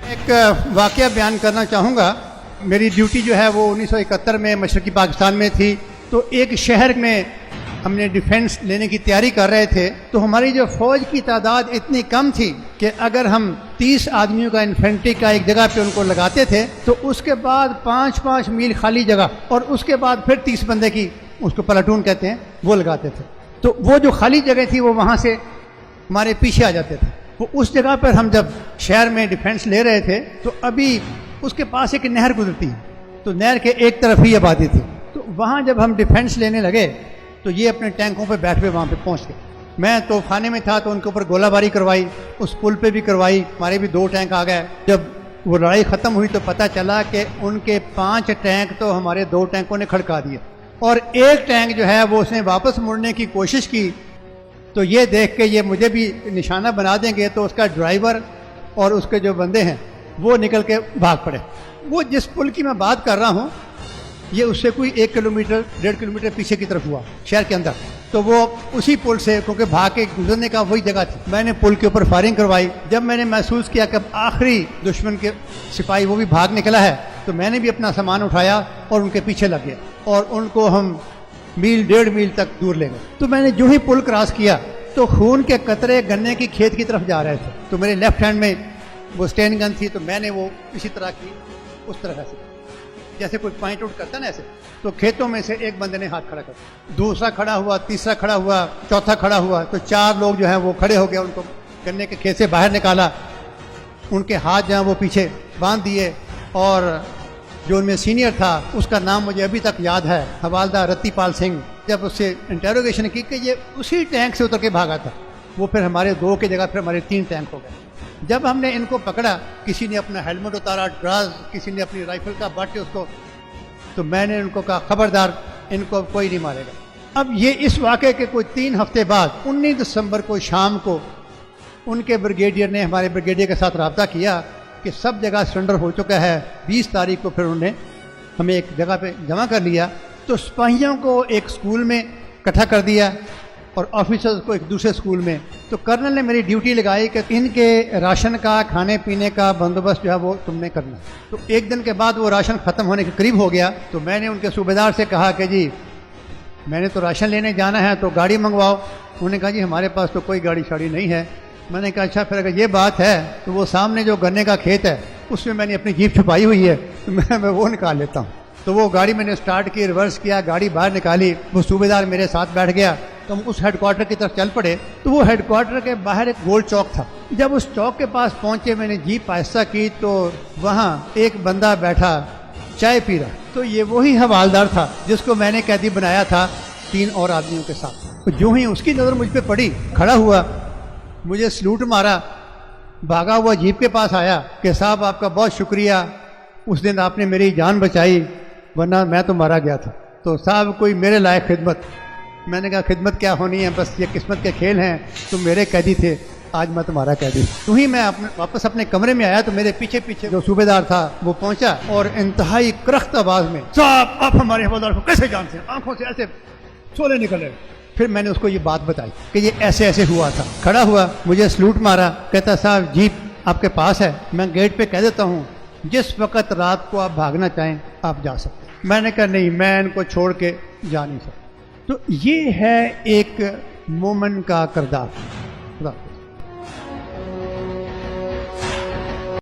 ایک واقعہ بیان کرنا چاہوں گا. میری ڈیوٹی جو ہے وہ 1971 میں مشرقی پاکستان میں تھی. تو ایک شہر میں ہم نے ڈیفینس لینے کی تیاری کر رہے تھے. تو ہماری جو فوج کی تعداد اتنی کم تھی کہ اگر ہم 30 آدمیوں کا انفینٹری کا ایک جگہ پہ ان کو لگاتے تھے تو اس کے بعد 5 میل خالی جگہ اور اس کے بعد پھر 30 بندے کی, اس کو پلاٹون کہتے ہیں, وہ لگاتے تھے. تو وہ جو خالی جگہ تھی وہ وہاں سے ہمارے پیچھے آ جاتے تھے. وہ اس جگہ پر ہم جب شہر میں ڈیفینس لے رہے تھے تو ابھی اس کے پاس ایک نہر گزرتی ہے. تو نہر کے ایک طرف ہی آبادی تھی. تو وہاں جب ہم ڈیفینس لینے لگے تو یہ اپنے ٹینکوں پہ بیٹھ کے وہاں پہ پہنچ گئے. میں تو خانے میں تھا تو ان کے اوپر گولہ باری کروائی, اس پل پہ بھی کروائی. ہمارے بھی 2 ٹینک آ گئے. جب وہ لڑائی ختم ہوئی تو پتہ چلا کہ ان کے 5 ٹینک تو ہمارے 2 ٹینکوں نے کھڑکا دیے, اور ایک ٹینک جو ہے وہ اس نے واپس مڑنے کی کوشش کی. تو یہ دیکھ کے یہ مجھے بھی نشانہ بنا دیں گے, تو اس کا ڈرائیور اور اس کے جو بندے ہیں وہ نکل کے بھاگ پڑے. وہ جس پل کی میں بات کر رہا ہوں یہ اس سے کوئی 1 کلومیٹر 1.5 کلومیٹر پیچھے کی طرف ہوا شہر کے اندر. تو وہ اسی پل سے, کیونکہ بھاگ کے گزرنے کا وہی جگہ تھی, میں نے پل کے اوپر فائرنگ کروائی. جب میں نے محسوس کیا کہ آخری دشمن کے سپاہی وہ بھی بھاگ نکلا ہے تو میں نے بھی اپنا سامان اٹھایا اور ان کے پیچھے لگ گیا اور ان کو ہم 1.5 میل تک دور لے گئے. تو میں نے جو ہی پل کراس کیا تو خون کے قطرے گنے کی کھیت کی طرف جا رہے تھے. تو میرے لیفٹ ہینڈ میں وہ اسٹین گن تھی, تو میں نے وہ اسی طرح کی, اس طرح سے جیسے کوئی پوائنٹ آؤٹ کرتا نا ایسے. تو کھیتوں میں سے ایک بندے نے ہاتھ کھڑا کر, دوسرا کھڑا ہوا, تیسرا کھڑا ہوا, چوتھا کھڑا ہوا. تو 4 لوگ جو ہیں وہ کھڑے ہو گئے, ان کو گنے کے کھیت سے باہر نکالا, ان کے ہاتھ جو ہیں وہ پیچھے باندھ دیے. اور جو ان میں سینئر تھا اس کا نام مجھے ابھی تک یاد ہے, حوالدار رتی پال سنگھ. جب اس سے انٹیروگیشن کی کہ یہ اسی ٹینک سے اتر کے بھاگا تھا, وہ پھر ہمارے 2 کی جگہ پھر ہمارے 3 ٹینک ہو گئے. جب ہم نے ان کو پکڑا, کسی نے اپنا ہیلمٹ اتارا, ڈراز, کسی نے اپنی رائفل کا بٹ اس کو, تو میں نے ان کو کہا خبردار ان کو کوئی نہیں مارے گا. اب یہ اس واقعے کے کوئی 3 ہفتے بعد 19 دسمبر کو شام کو ان کے بریگیڈیئر نے ہمارے بریگیڈیئر کے ساتھ رابطہ کیا کہ سب جگہ سرنڈر ہو چکا ہے. 20 تاریخ کو پھر انہوں نے ہمیں ایک جگہ پہ جمع کر لیا. تو سپاہیوں کو ایک سکول میں اکٹھا کر دیا اور آفیسرز کو ایک دوسرے سکول میں. تو کرنل نے میری ڈیوٹی لگائی کہ ان کے راشن کا, کھانے پینے کا بندوبست جو ہے وہ تم نے کرنا. تو 1 دن کے بعد وہ راشن ختم ہونے کے قریب ہو گیا. تو میں نے ان کے صوبیدار سے کہا کہ جی میں نے تو راشن لینے جانا ہے تو گاڑی منگواؤ. انہوں نے کہا جی ہمارے پاس تو کوئی گاڑی شاڑی نہیں ہے. میں نے کہا اچھا پھر اگر یہ بات ہے تو وہ سامنے جو گنے کا کھیت ہے اس میں نے اپنی جیپ چھپائی ہوئی ہے, تو میں وہ نکال لیتا ہوں. تو وہ گاڑی میں نے اسٹارٹ کی, ریورس کیا, گاڑی باہر نکالی. وہ صوبیدار میرے ساتھ بیٹھ گیا. تو ہم اس ہیڈ کوارٹر کی طرف چل پڑے. تو وہ ہیڈ کوارٹر کے باہر ایک گول چوک تھا. جب اس چوک کے پاس پہنچے میں نے جیپ آہستہ کی تو وہاں ایک بندہ بیٹھا چائے پی رہا. تو یہ وہی حوالدار تھا جس کو میں نے قیدی بنایا تھا 3 اور آدمیوں کے ساتھ. تو جو ہی اس کی نظر مجھ پہ پڑی, کھڑا ہوا, مجھے سلوٹ مارا, بھاگا ہوا جیپ کے پاس آیا کہ صاحب آپ کا بہت شکریہ, اس دن آپ نے میری جان بچائی ورنہ میں تو مارا گیا تھا. تو صاحب کوئی میرے لائق خدمت. میں نے کہا خدمت کیا ہونی ہے, بس یہ قسمت کے کھیل ہیں, تم میرے قیدی تھے, آج میں تمہارا قیدی. تو ہی میں واپس اپنے کمرے میں آیا تو میرے پیچھے پیچھے جو صوبیدار تھا وہ پہنچا اور انتہائی کرخت آواز میں, صاحب آپ ہمارے حوالدار کو کیسے جانتے ہیں, آنکھوں سے ایسے شعلے نکل رہے. پھر میں نے اس کو یہ بات بتائی کہ یہ ایسے ایسے ہوا تھا. کھڑا ہوا, مجھے سلوٹ مارا, کہتا صاحب جیپ آپ کے پاس ہے, میں گیٹ پہ کہہ دیتا ہوں جس وقت رات کو آپ بھاگنا چاہیں آپ جا سکتے. میں نے کہا نہیں, میں ان کو چھوڑ کے جا نہیں سکتا. تو یہ ہے ایک مومن کا کردار.